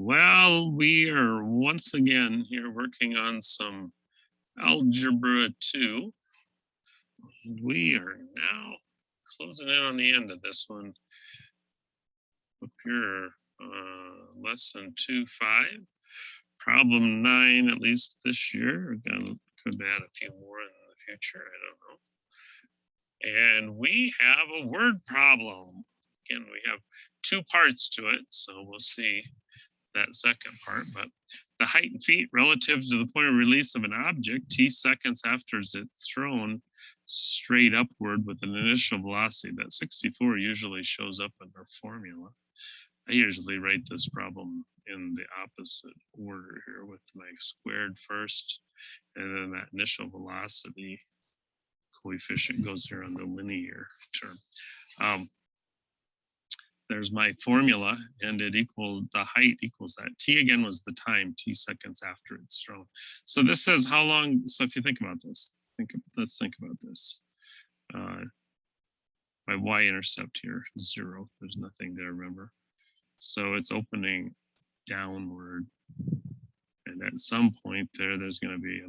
Well, we are once again here working on some Algebra 2. We are now closing in on the end of this one. Up here, lesson 2.5, problem 9, at least this year. Again, could add a few more in the future, I don't know. And we have a word problem. Again, we have two parts to it, so we'll see that second part, but the height in feet relative to the point of release of an object t seconds after it's thrown straight upward with an initial velocity. That 64 usually shows up in our formula. I usually write this problem in the opposite order here with my squared first, and then that initial velocity coefficient goes here on the linear term. There's my formula, and it equals the height equals that. T again was the time, t seconds after it's thrown. So this says how long. So if you think about this, let's think about this. My y-intercept here is 0. There's nothing there, remember. So it's opening downward, and at some point there's going to be a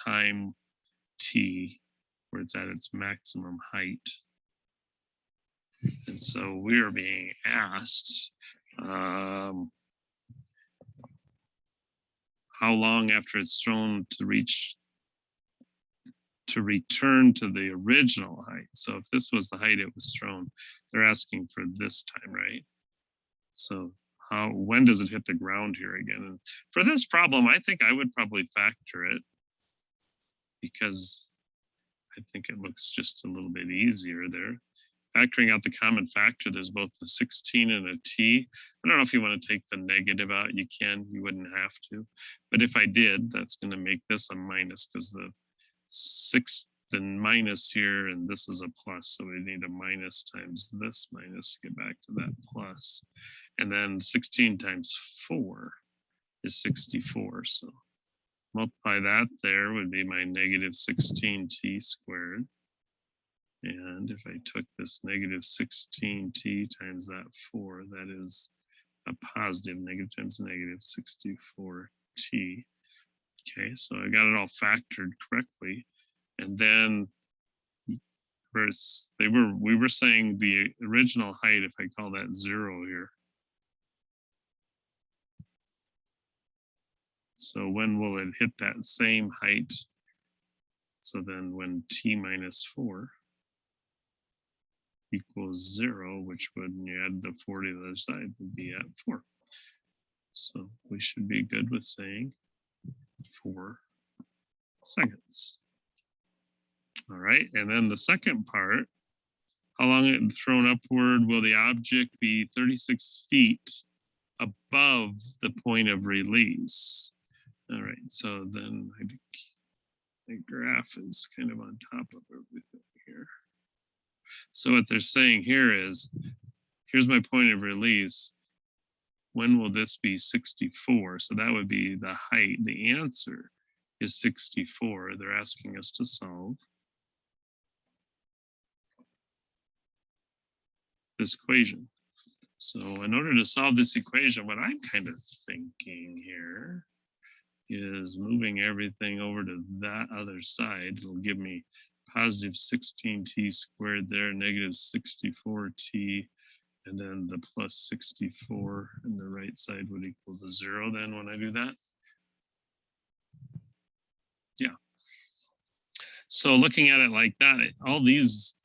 time t where it's at its maximum height. And so we are being asked how long after it's thrown to return to the original height. So if this was the height it was thrown, they're asking for this time, right? So when does it hit the ground here again? And for this problem, I think I would probably factor it because I think it looks just a little bit easier there. Factoring out the common factor, there's both the 16 and a t. I don't know if you want to take the negative out, you can, you wouldn't have to. But if I did, that's going to make this a minus because the 6 and minus here, and this is a plus. So we need a minus times this minus to get back to that plus. And then 16 times 4 is 64. So multiply that there would be my negative 16t squared. And if I took this negative 16t times that 4, that is a positive, negative times negative 64t. Okay, so I got it all factored correctly. And then we were saying the original height, if I call that 0 here. So when will it hit that same height? So then when t minus 4 equals 0, which would, when you add the 4 to the other side, would be at 4. So we should be good with saying 4 seconds. All right, and then the second part, how long it thrown upward will the object be 36 feet above the point of release? All right, so then the graph is kind of on top of everything here. So what they're saying here is, here's my point of release. When will this be 64? So that would be the height. The answer is 64. They're asking us to solve this equation. So in order to solve this equation, what I'm kind of thinking here is moving everything over to that other side. It'll give me positive 16t squared there, negative 64t, and then the plus 64 on the right side would equal to 0 then when I do that. Yeah. So looking at it like that, all these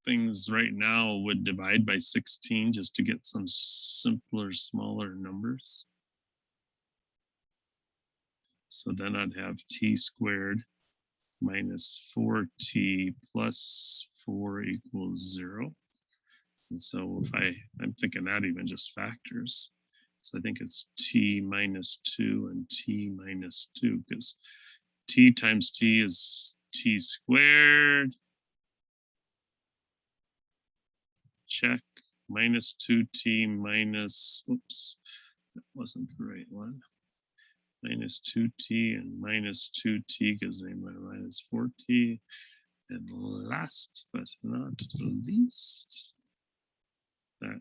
things right now would divide by 16 just to get some simpler, smaller numbers. So then I'd have t squared minus 4t plus 4 equals 0. And so if I'm thinking that even just factors. So I think it's t minus 2 and t minus 2, because t times t is t squared. Check. Minus 2t minus, oops, that wasn't the right one. Minus 2t and minus 2t gives me my minus 4t. And last but not least, that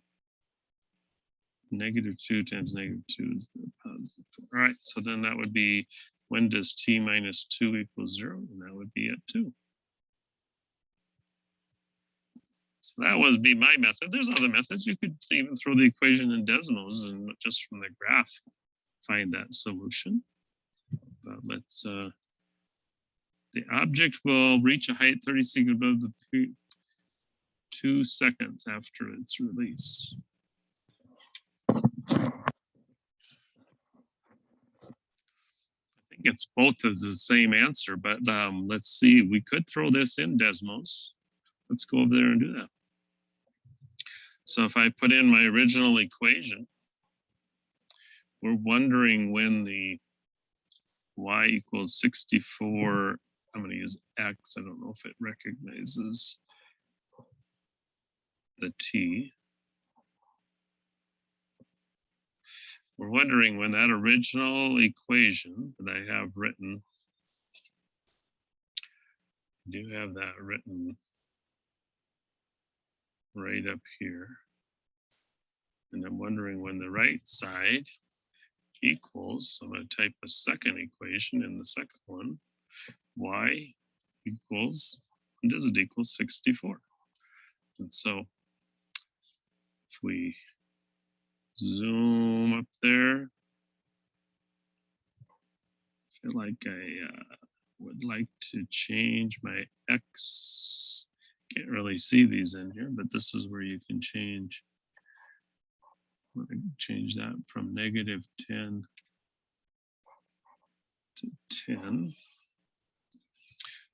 -2 times -2 is the positive 4. All right, so then that would be, when does t minus 2 equal 0? And that would be at 2. So that would be my method. There's other methods. You could even throw the equation in Desmos and just from the graph find that solution. But let's, the object will reach a height 36 above the 2 seconds after its release. I think it's both as the same answer, but let's see. We could throw this in Desmos. Let's go over there and do that. So if I put in my original equation, we're wondering when the y equals 64, I'm going to use x. I don't know if it recognizes the t. We're wondering when that original equation that I have written, I do have that written right up here. And I'm wondering when the right side equals, so I'm going to type a second equation in the second one, y equals, when does it equal 64? And so if we zoom up there, I feel like I would like to change my x. Can't really see these in here, but this is where you can change. I'm going to change that from -10 to 10.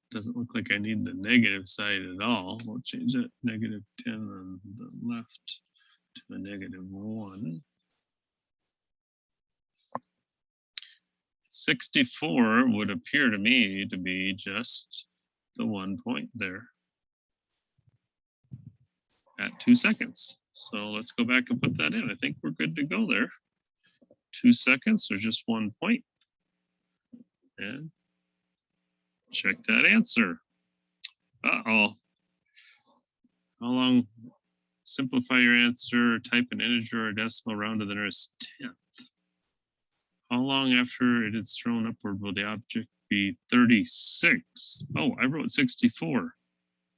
Doesn't look like I need the negative side at all. We'll change that -10 on the left to a -1. 64 would appear to me to be just the 1 point there at 2 seconds. So let's go back and put that in. I think we're good to go there. 2 seconds or just 1 point. And check that answer. Uh-oh. How long? Simplify your answer, type an integer or decimal round to the nearest 10th. How long after it is thrown upward will the object be 36? Oh, I wrote 64.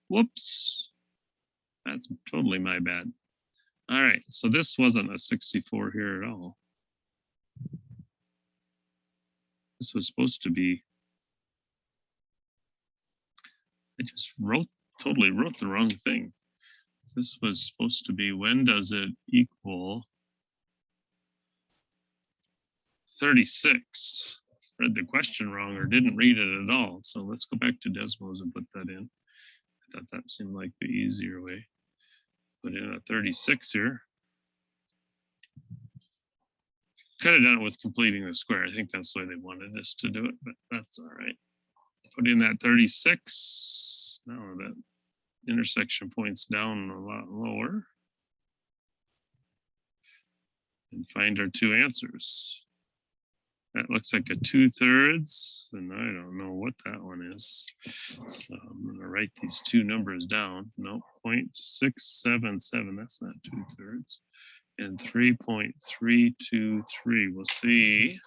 Whoops. That's totally my bad. All right, so this wasn't a 64 here at all. This was supposed to be, I just totally wrote the wrong thing. This was supposed to be, when does it equal 36? Read the question wrong or didn't read it at all. So let's go back to Desmos and put that in. I thought that seemed like the easier way. Put in a 36 here. Could have done it with completing the square. I think that's the way they wanted us to do it, but that's all right. Put in that 36. Now that intersection points down a lot lower. And find our 2 answers. That looks like a 2/3, and I don't know what that one is. So I'm going to write these 2 numbers down. No, 0.677, that's not 2/3. And 3.323. We'll see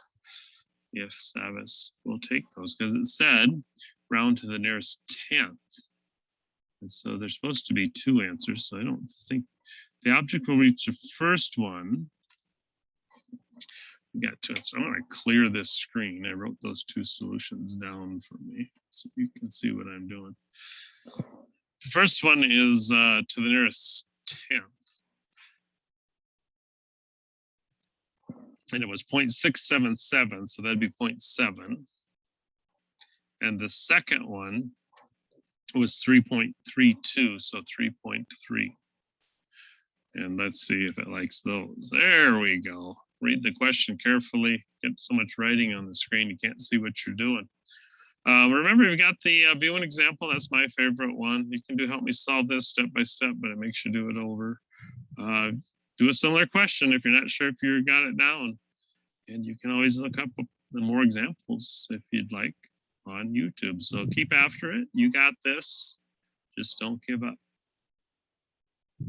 if Savas will take those, because it said round to the nearest 10th. And so there's supposed to be 2 answers, so I don't think the object will reach the first one. We got 2, so I'm going to clear this screen. I wrote those 2 solutions down for me so you can see what I'm doing. The first one is to the nearest 10th. And it was 0.677, so that'd be 0.7. And the second one was 3.32, so 3.3. And let's see if it likes those. There we go. Read the question carefully. Get so much writing on the screen, you can't see what you're doing. Remember, we got the view an example. That's my favorite one. You can help me solve this step by step, but it makes you do it over. Do a similar question if you're not sure if you got it down. And you can always look up the more examples if you'd like on YouTube. So keep after it. You got this. Just don't give up.